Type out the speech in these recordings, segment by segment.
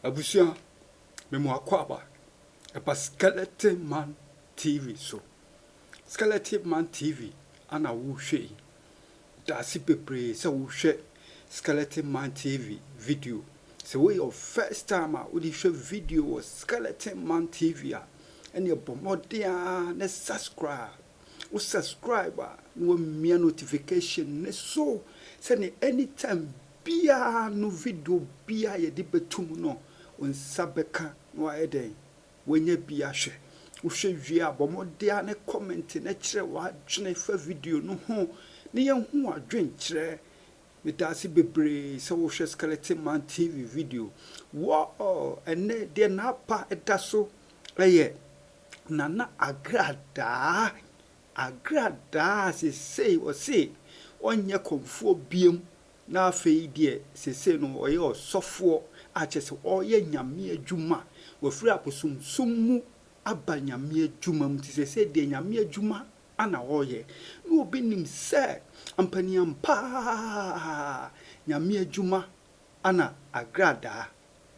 Abusia memo akwaba eba Skeleton Man TV so Skeleton Man TV ana wo hwe da si bebre se wo hwe Skeleton Man TV video so we your first time we di hwe video was Skeleton Man TV and your bomodia na subscribe no me notification ne so say anytime bia no video bia ye di betum no on sabeka no ayeden wenye bia hwe wo hwe wie abomodia ne comment ne kire wa dwene fa video no ho ne ye hu adwen kire me dasi bebre se wo hwe Skeleton Man TV video wo ene de na pa edaso eye Nana Agradaa se o se onye Komfour biem na afei de se no oye osofo a chese oye nyame adwuma wafiri aposumsum mu aba nyame adwuma mu ti se de nyame adwuma ana oye no obi nim se ampani ampa nyame adwuma ana Agradaa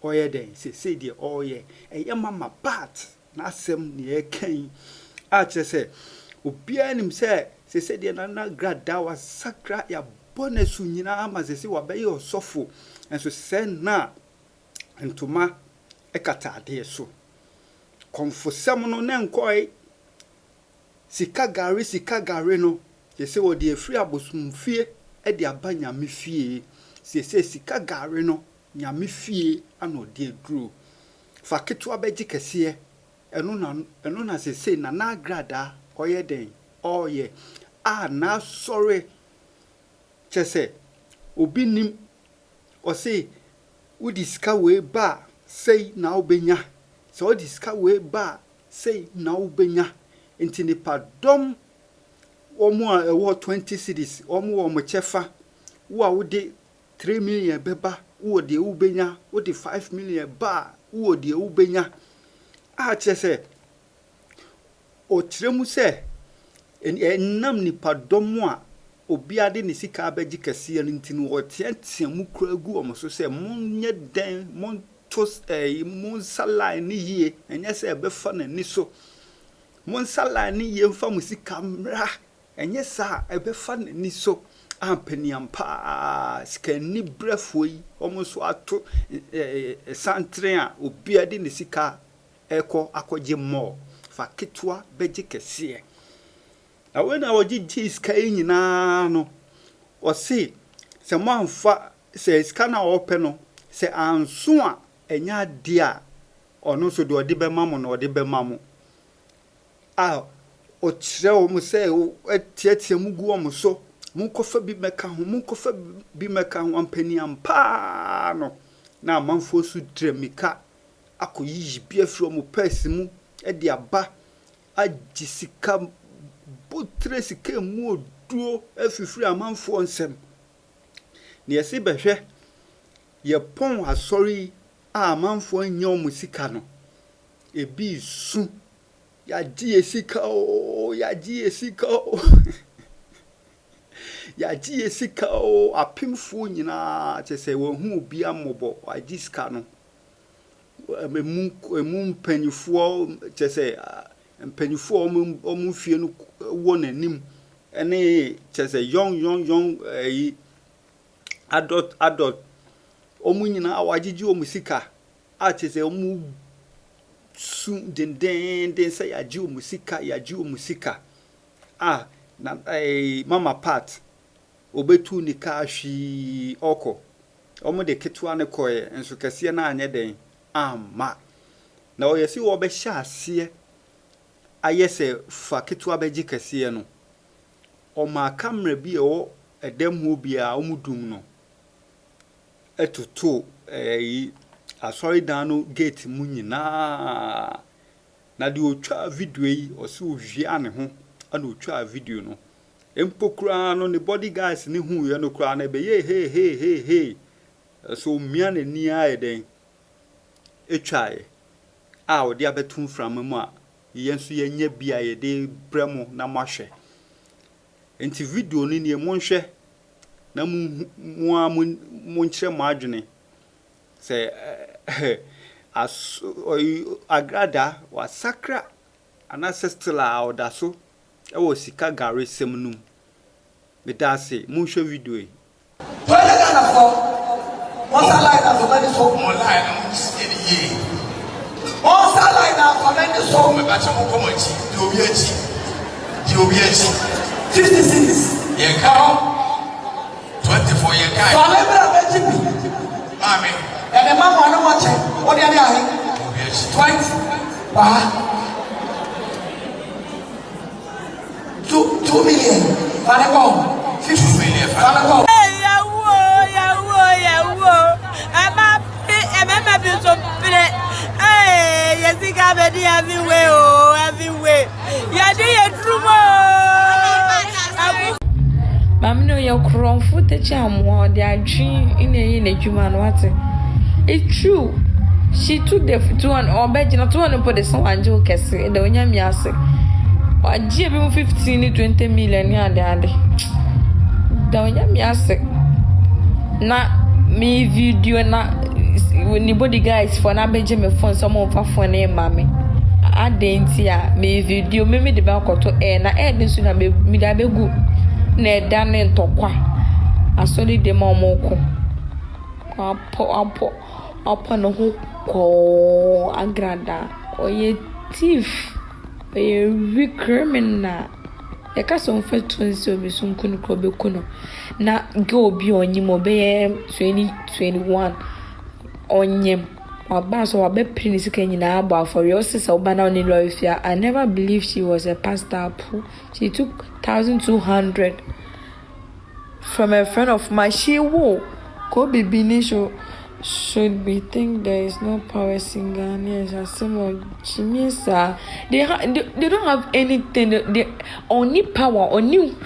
oye den se de oye eye mama bat na asem ne ekan a chese obi anim se de na Agradaa wa sakra ya bonesu nyina ama se wa be yo sofo enso se na ntoma ekatade so konfosam no ne nkoi Sika Gari no se wo de afri abosumfie e de aba nyame fie se Sika Gari no nyame fie ano de duro fa keto abeji kese eno na se na Agradaa oye den oye na sorry chese obi nim o se udi ska we ba sei na obenya so udi ska we ba sei na obenya enti ni padom omo a ewo 20 cities omo wo mo chefa wo a wode 3 million beba wo de ubenya wo de 5 million ba wo de ubenya a chese o tiremu se enam ni padom a obi ade ni sika abeji kese ntinu o tiantia mu kuragu o mo so se monye den mon tos mon salai ni yie enye se ebefa na ni so mon salai ni yie mfa mu sika mra enye sa ebefa na ni so ampani ampa sika ni brefoi o mo so ato santre a obi ade ni sika eko akoje mo fa ketwa beji kese na wena wogiji sika nyina no o se manfa se sika na ope no se anso a enya de a ono so de odi be mamu na odi be mamu a o kire o mu se etiatia mu gu o mu so mu kofa bi meka ho ampani ampa no na manfo su dremika akoyi bi afro mu pesi mu e de aba agisika butre sika mu oduo afifiri amanfo nsem ne yesi behwe ye pon asori a amanfo anya o musika no ebi su ya ji esika o ya ji esika o apimfo nyina chese wo hu obi amobo aji sika no emu mpanyifo chese mpanyifo omu fie no wo nanim ene chese young adult omu nyina awagigi omu sika a chese omu su den say yaji omu sika na mama part obetu ni ka hwi oko omu de ketwa ne koye enso kase na anye den amma na oyesi wo be hya ase ayese fa ketwa beji kase no o ma camera bi o edem ho bia omudum no etoto asori dan no gate mu nyina na de otwa video yi o se ohwia ne ho ana otwa video no empokura no ne bodyguards ne hu ye no kura na be ye hey so mia na ni aye den etwae a odi abetum fram mu a yenso yenya bia ye de bremo na mahwe enti video ni ne monhwe na mu nkyere mo adwene se Agradaa was sacra and ancestral or daso. I was Sika Gari seminum. But I say, Musha video. What's a line of many so more line on this year? What's a line of many so much more community? UTVGhana 56. You count 24 years. So I never Mammy, and the mama on watching. What are you 20. 2 million. 50 million. Sika Gari everywhere, oh, everywhere. You do your true. Mamma, your Komfour the charm, they are dream in a human water. It's true. She took the 200 or better not 200 put the song and joke as the Onyamiase. Or Jim 15 20 million yard. The Onyamiase. Na me video na. Anybody guys for na beje me phone some of for na mama adentia me video me de ba koto na nso na me da begu na eda ne ntokwa asoli de ma omoko apo no ho ko Agradaa oye thief oye criminal e ka so mfa tunsi obi so nkunu ko be kuno na go obi onyimo be 2021 onyem wabaso wabe prince kenyina aba for your sister obana oni loyfia. I never believed she was a pastor. She took 1,200 from a friend of mine. She wo ko bibini should be think there is no power singer. Yes, as some Chimisa. They don't have anything. They only power only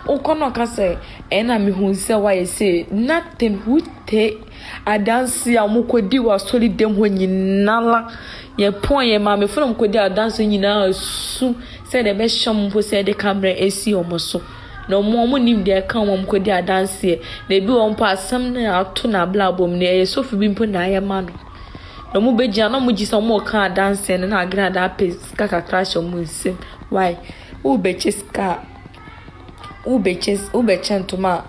okono ka say ena mi hu say why say nothing who take adansi amukodi wa solid dem ho nyinala ye pon ye ma me from kodi adansi nyina su say the best sham po say the camera esi omoso no mo nim de kan mo kodi adansi na bi won pa asam na ato na blabom na ye sofi bi mpo na ye ma no mo begia na mo gisa mo kan adansi na Agradaa pe kaka crash mo nsem why u becheska ubechentuma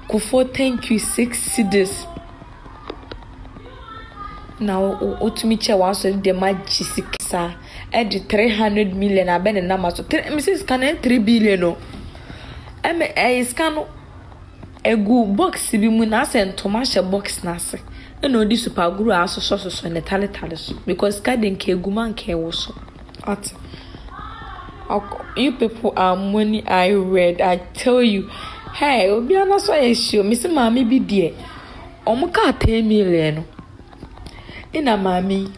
Komfour thank you 6 cedis now utimiche waso de magisikisa ed 300 million abene na maso Mrs. Can 3 billion no scan egu box bi mu na sentoma she box na se na odi super guru aso so ne tale so because garden ke egu man ke wo so at you people are money I read. I tell you, hey, obiana so issue. Miss Mammy be dear. Omoka 10 million. Ina mami.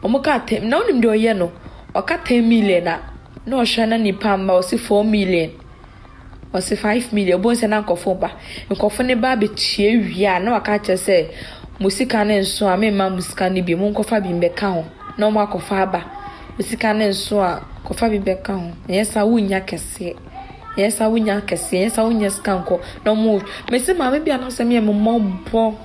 Omoka 10. No nim do yeno. Oka 10 million na. No shana ni pamba o si 4 million. O si 5 million. Bon se na nkofo ba. Nkofo ne ba be tie wia na waka che se musika ne nso a me ma musika ne bi mu nkofa bi mbeka ho. Na mo akofa ba. Musika ne nso a kofa bi beka ho yesa wunya kese yesa wunya skanko no move me say mama bi anasem ye mo.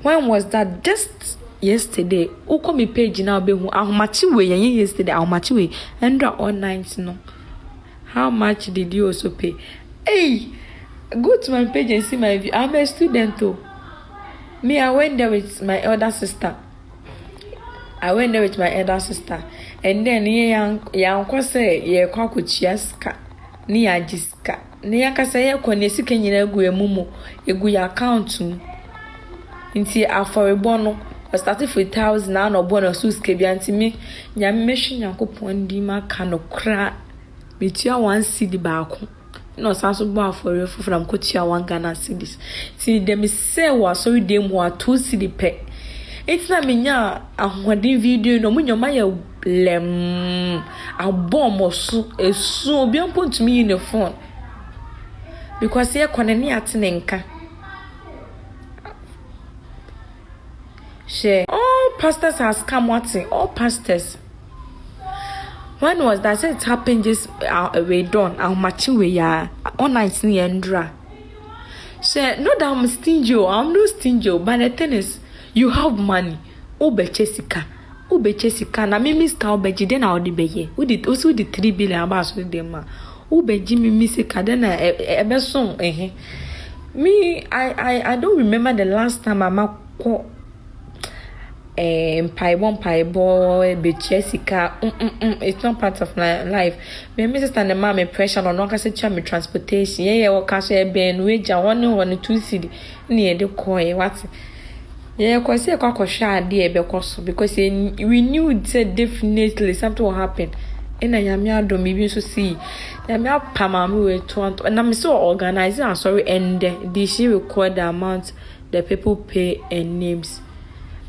When was that? Just yesterday uko me page na obehu ahomachi we yen yesterday ahomachi we endra all night no. How much did you also pay? Hey, go to my page and see my view. I'm a student too. Me, I went there with my elder sister. And then young say ye kwakuchiaska ni ajiska ni yakasa ye kone sika nyina egu emumu egu ya account nti aforebo no started for 1,000 na no bonus suske bi anti mi nya mmehwe Nyankopon di maka no kra metua 1 cedi baako no sanso bo afore from kotua 1 Ghana cedis ti dem say wa sorry dem wa 2 cedi pe. It's not me nya ahoden video no munyoma ya lem abom so esu obi ampo ntumi in the phone because ye konani atenenka share all pastors has come watching all pastors. When was that? It happened just we done how much we are on 19 endra Say, not that I'm stingy, I'm not stingy, but the thing is, you have money. Ube Jessica. Na mimi ska obeji then I would be here. We did also the 3 billion about with them. Ube Jimmy Missika then a song. Me, I don't remember the last time I'm pie boy, be Jessica. It's not part of my life. My sister and the mom pressure on no say me transportation. Yeah, or castle ben wage one 2 city near the coy. What? Yeah, cause I got shot there because we knew it said definitely something will happen. And I am here, don't maybe so see. I'm here, Pamama, and I'm so organized. I'm sorry, and did she record the amount the people pay and names?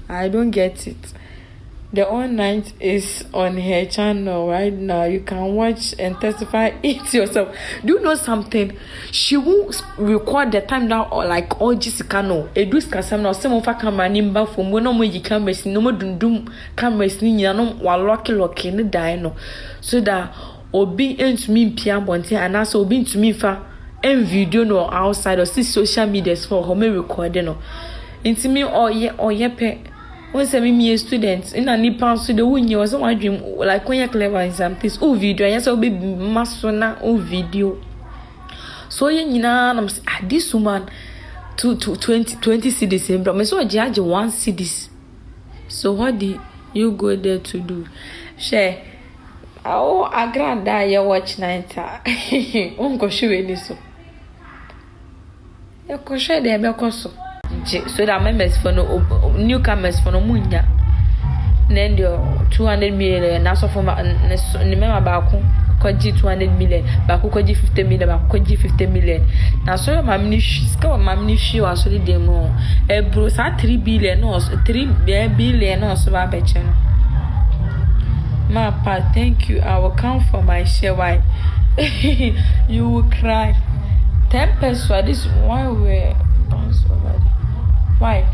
I don't get it. The all night is on her channel right now. You can watch and testify it yourself. Do you know something? She won't record the time now or like all Jessica no. Edus kasam na some of camera nimba from when no more you cameras no more dum cameras ni no wa lucky ni die no. So that obi into me pian bonte and also obi into me fa en video no outside or see social media for home recording no. Into me or ye pe. When say me a student in a nipa so the win was one dream like when you're clever in some things. Oh video yes will be masona oh video. So you know this woman to 20 cedis but me so judge 1 cedis. So what did you go there to do? Share. Oh, Agradaa you watch night. Unko show any so. You ko share there be so. So that members for no newcomers for no munya. Then the 200 million now so from remember back koji 200 million back koji 50 million back koji 50 million. Now so mamni ska mamni shi was so the more e bro sa 3 billion no 3 billion no so ba beche no. Ma pa thank you, I will come for my share. Why? You will cry. 10 pesos this why we bounce over there. Why?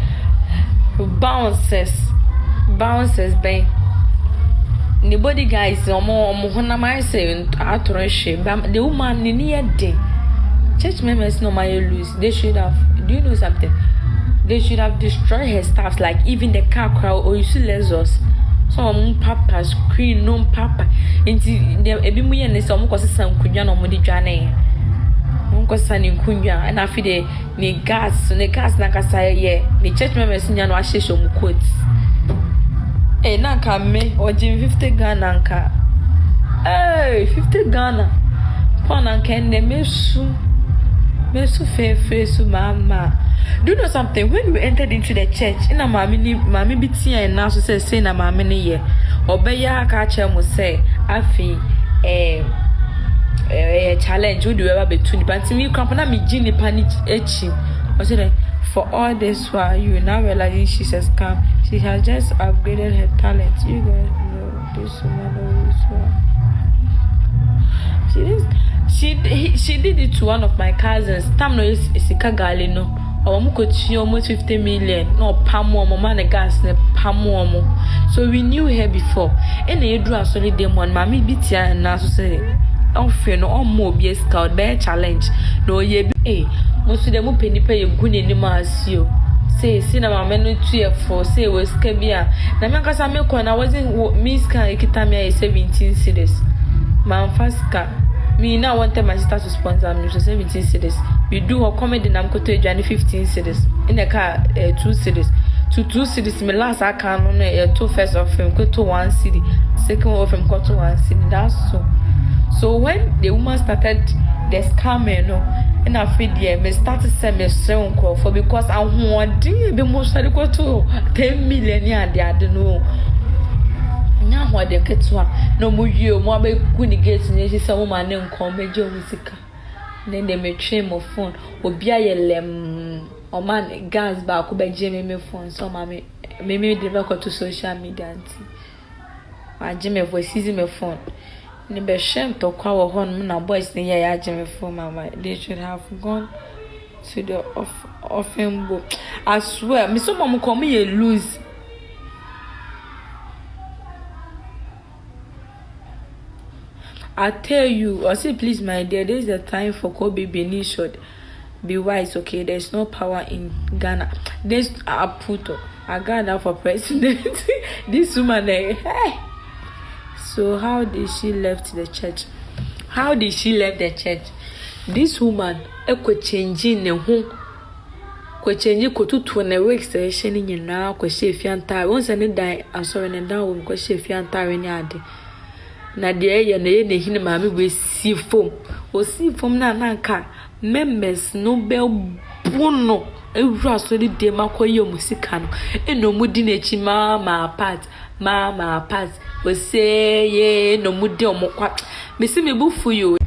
Bounces, bang. Nobody guys, my say, the woman near day. Church members no my lose. They should have. Do you know something? They should have destroyed her stuff, like even the car crowd or you see lessons. Some papa screen no papa. Into the ebimu yen some cause some kunya no modi dwane. Sani kunya and afi de ni gas na kasa ye ni church members nya no ahye mu quotes na ka me ojin 50 Ghana nka 50 Ghana pon nka ende mesu fe su mama. Do you know something? When we entered into the church ina mami bitia na so say na mami ne ye obeya ka che mu say afi challenge would you ever between but me company me gini panic echi I said for all this while you now realizing she's a scam. She has just upgraded her talent. You guys know this woman she did it to one of my cousins. Tam no is Sika Gari no almost 50 million no pamo man gas ne pamo. So we knew her before and they drew a solid demon mami bitia and now say no more be a scout bear challenge no ye most of them penny pay good in the masio say cinema menu 2 for say was cabia na me kasa me ko na wasn't miss can kitamia 17 cedis man faska me now wanted my sister to sponsor me to 17 cedis we do her comedy na mko to adwane 15 cedis in the car 2 cedis to 2 cedis me last I can no 2 first of him go to 1 cedi second of him go to 1 cedi that's so when the woman started the scamming, no, and I feel me started sending me some call for because I want to be most of go to 10 million yeah, they don't know. Now what they get to no more you, more be good get in some woman name called Major Sika. Then they may train my phone or be a or man gas back by Jimmy phone. So mammy maybe they go to social media and see. My Jimmy voice is my phone. Ni be shem to kwa wo hon na boys ni ya jeme for mama. They should have gone to the offering book. I swear me so mama come here lose. I tell you, I say please my dear, this is the time for Kobe Benin shot. be wise, okay? There's no power in Ghana. This Aputo, Agradaa for president. This woman, hey. So how did she left the church? How did she left the church? This woman, could changing the home. Could change to an awake station in now, could she fianta. Once and die, I'm sorry, and down, could she fianta in yard. Nadia, your name, the mammy will see foam. Or see from Nanaka. Members no bell bono. A rascally de Macoyo Musicano. And no mudinachi mama apart. We say, ye, no mudio moquat. Missy me boo for you.